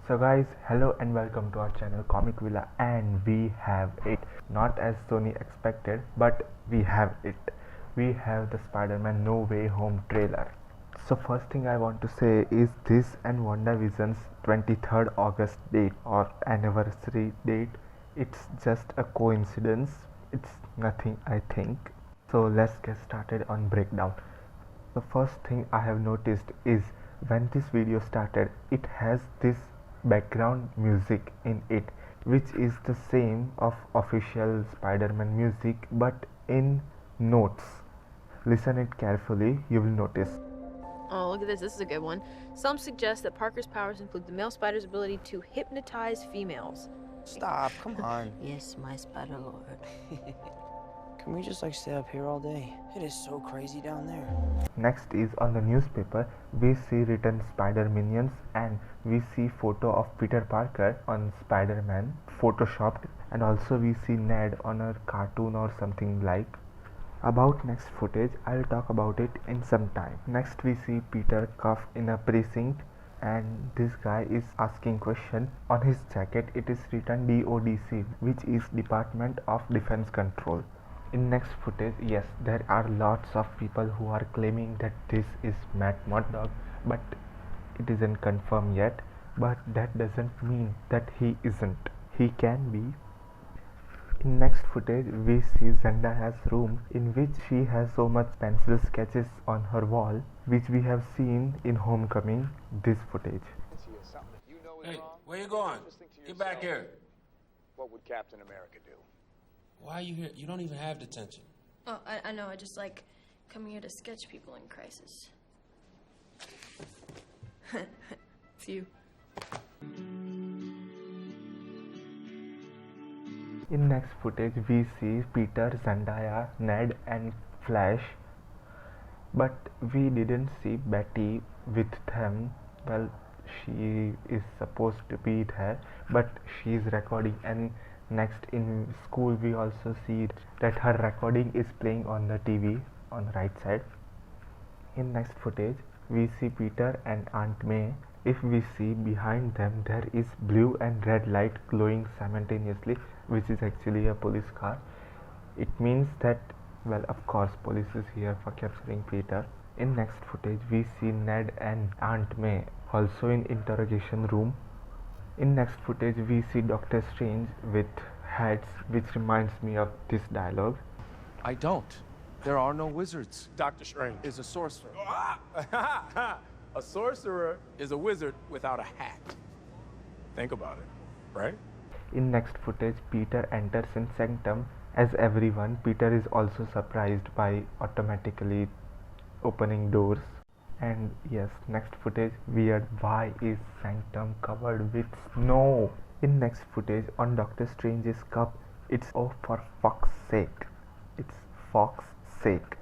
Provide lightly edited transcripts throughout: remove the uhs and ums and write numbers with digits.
So guys, hello and welcome to our channel ComicVilla, and we have it. Not as Sony expected, but we have it. We have the Spider-Man No Way Home trailer. So first thing I want to say is this and WandaVision's 23rd August date or anniversary date, it's just a coincidence. It's nothing, I think. So let's get started on breakdown. The first thing I have noticed is when this video started, it has this background music in it, which is the same of official Spider-Man music but in notes. Listen it carefully, you will notice. Oh, look at this. This is a good one. Some suggest that Parker's powers include the male spider's ability to hypnotize females. Stop, come on. Yes, my spider lord. Can we just stay up here all day? It is so crazy down there. Next is on the newspaper, we see written Spider Minions and we see photo of Peter Parker on Spider-Man photoshopped, and also we see Ned on a cartoon or something like. About next footage, I'll talk about it in some time. Next we see Peter cuffed in a precinct and this guy is asking question. On his jacket it is written DODC, which is Department of Defense Control. In next footage, yes, there are lots of people who are claiming that this is Matt Murdock, but it isn't confirmed yet. But that doesn't mean that he isn't. He can be. In next footage, we see Zendaya's room in which she has so much pencil sketches on her wall, which we have seen in Homecoming. This footage. Hey, where you going? Get back here. What would Captain America do? Why are you here? You don't even have detention. Oh, I know. I just like coming here to sketch people in crisis. It's you. In next footage, we see Peter, Zendaya, Ned and Flash, but we didn't see Betty with them. Well, she is supposed to be there, but she is recording. And next in school we also see that her recording is playing on the TV on the right side. In next footage, we see Peter and Aunt May. If we see behind them, there is blue and red light glowing simultaneously, which is actually a police car. It means that, well, of course, police is here for capturing Peter. In next footage, we see Ned and Aunt May also in interrogation room. In next footage, we see Doctor Strange with hats, which reminds me of this dialogue. I don't. There are no wizards. Doctor Strange Is a sorcerer. A sorcerer is a wizard without a hat. Think about it, right? In next footage, Peter enters in Sanctum. As everyone, Peter is also surprised by automatically opening doors. And yes, next footage, weird, why is Sanctum covered with snow? In next footage, on Doctor Strange's cup, it's oh for fuck's sake. It's Fox's sake.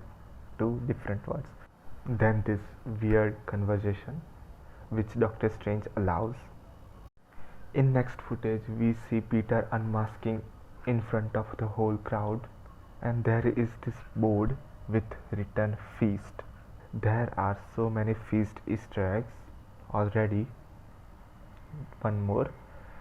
Two different words. Then this weird conversation which Doctor Strange allows. In next footage, we see Peter unmasking in front of the whole crowd, and there is this board with written feast. There are so many feast Easter eggs already. One more,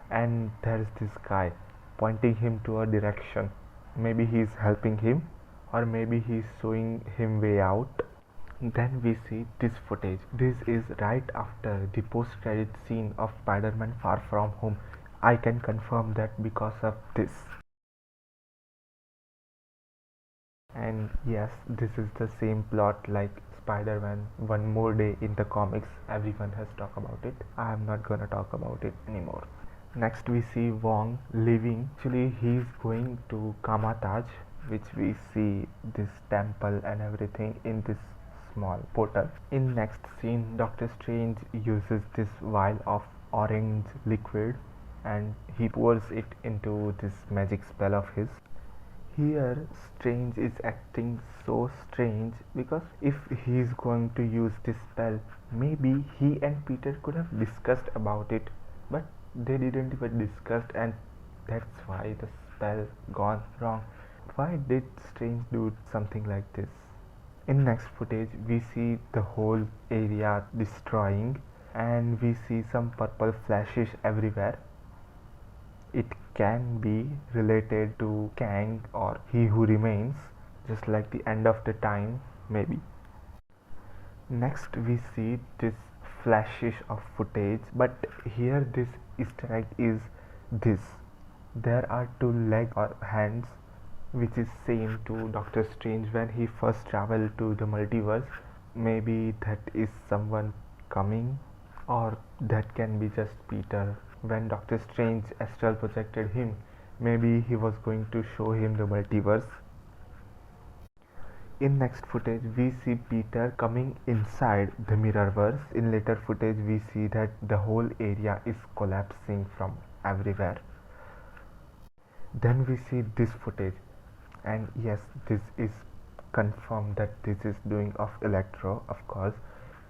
and there's this guy pointing him to a direction. Maybe he's helping him, or maybe he's showing him way out. Then we see this footage. This is right after the post-credit scene of Spider-Man Far From Home. I can confirm that because of this. And yes, this is the same plot like Spider-Man One More Day in the comics. Everyone has talked about it. I am not gonna talk about it anymore. Next we see Wong leaving. Actually he is going to Kamataj, which we see this temple and everything in this small portal. In next scene, Doctor Strange uses this vial of orange liquid and he pours it into this magic spell of his. Here Strange is acting so strange because if he is going to use this spell, maybe he and Peter could have discussed about it, but they didn't even discuss, and that's why the spell gone wrong. Why did Strange do something like this? In next footage, we see the whole area destroying and we see some purple flashes everywhere. It can be related to Kang or He Who Remains, just like the end of the time, maybe. Next, we see this flashes of footage, but here this Easter egg is this. There are two legs or hands, which is same to Doctor Strange when he first traveled to the multiverse. Maybe that is someone coming, or that can be just Peter. When Doctor Strange astral projected him, maybe he was going to show him the multiverse. In next footage, we see Peter coming inside the mirrorverse. In later footage, we see that the whole area is collapsing from everywhere. Then we see this footage, and yes, this is confirmed that this is doing of Electro, of course.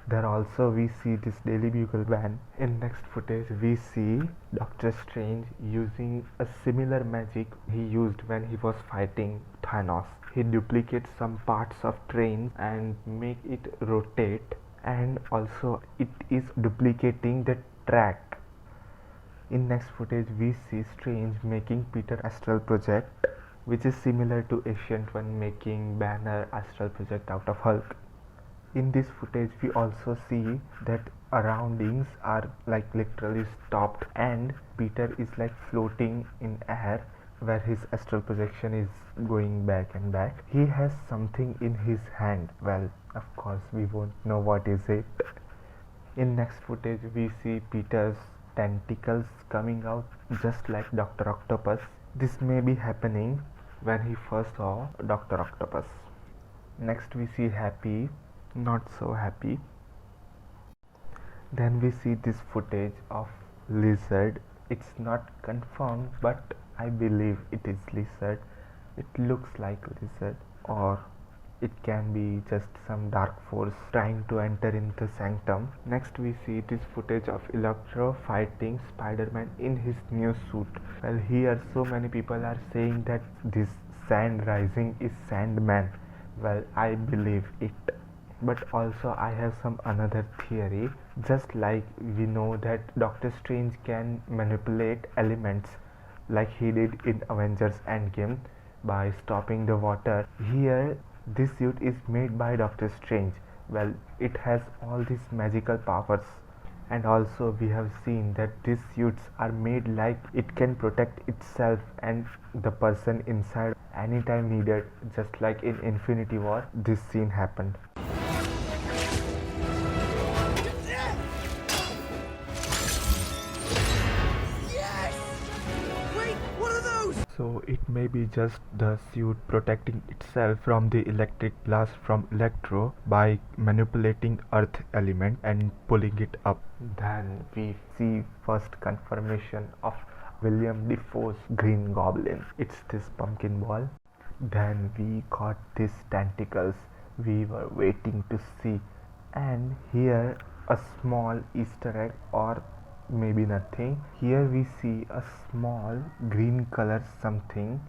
There also we see this Daily Bugle van. In next footage, we see Doctor Strange using a similar magic he used when he was fighting Thanos. He duplicates some parts of trains and make it rotate, and also it is duplicating the track. In next footage, we see Strange making Peter astral project, which is similar to Ancient One making Banner astral project out of Hulk. In this footage, we also see that surroundings are like literally stopped, and Peter is like floating in air where his astral projection is going back and back. He has something in his hand. Well, of course, we won't know what is it. In next footage, we see Peter's tentacles coming out just like Dr. Octopus. This may be happening when he first saw Dr. Octopus. Next, we see Happy, not so happy. Then we see this footage of Lizard. It's not confirmed, but I believe it is Lizard. It looks like Lizard, or it can be just some dark force trying to enter into Sanctum. Next, we see this footage of Electro fighting Spiderman in his new suit. Well, here so many people are saying that this sand rising is Sandman. Well, I believe it. But also I have some another theory. Just like we know that Doctor Strange can manipulate elements like he did in Avengers Endgame by stopping the water. Here this suit is made by Doctor Strange. Well, it has all these magical powers, and also we have seen that these suits are made like it can protect itself and the person inside anytime needed, just like in Infinity War this scene happened. So it may be just the suit protecting itself from the electric blast from Electro by manipulating earth element and pulling it up. Then we see first confirmation of William Dafoe's Green Goblin. It's this pumpkin ball. Then we got these tentacles we were waiting to see, and here a small Easter egg, or maybe nothing. Here we see a small green color something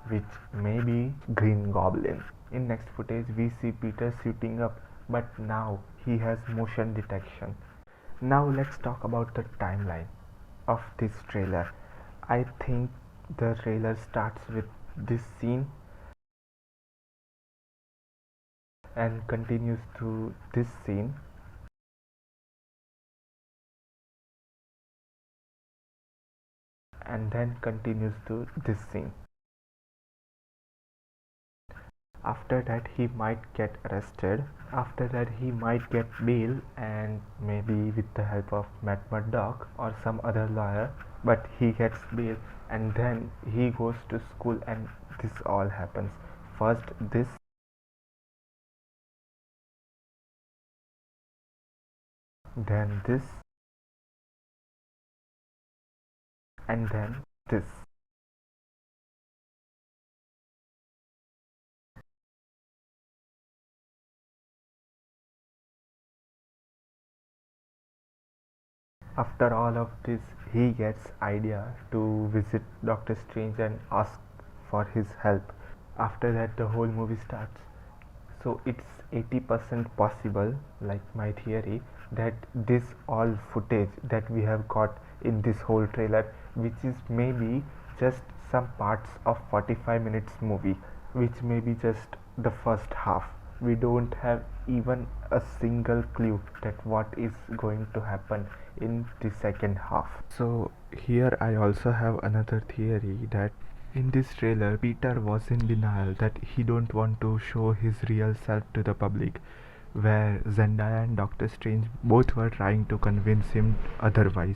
which may be Green Goblin. In next footage we see Peter suiting up, but now he has motion detection. Now let's talk about the timeline of this trailer. I think the trailer starts with this scene and continues to this scene. And then continues to this scene. After that he might get arrested. After that he might get bail, and maybe with the help of Matt Murdock or some other lawyer, but he gets bail, and then he goes to school and this all happens. First this, then this, and then this. After all of this, he gets idea to visit Doctor Strange and ask for his help. After that the whole movie starts. So it's 80% possible, like my theory, that this all footage that we have got in this whole trailer, which is maybe just some parts of 45 minutes movie, which may be just the first half. We don't have even a single clue that what is going to happen in the second half. So here I also have another theory that in this trailer Peter was in denial that he don't want to show his real self to the public, where Zendaya and Doctor Strange both were trying to convince him otherwise.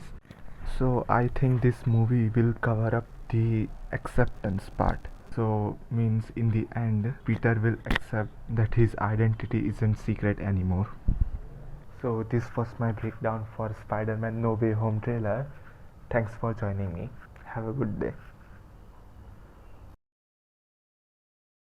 So I think this movie will cover up the acceptance part. So means in the end Peter will accept that his identity isn't secret anymore. So this was my breakdown for Spider-Man No Way Home trailer. Thanks for joining me. Have a good day.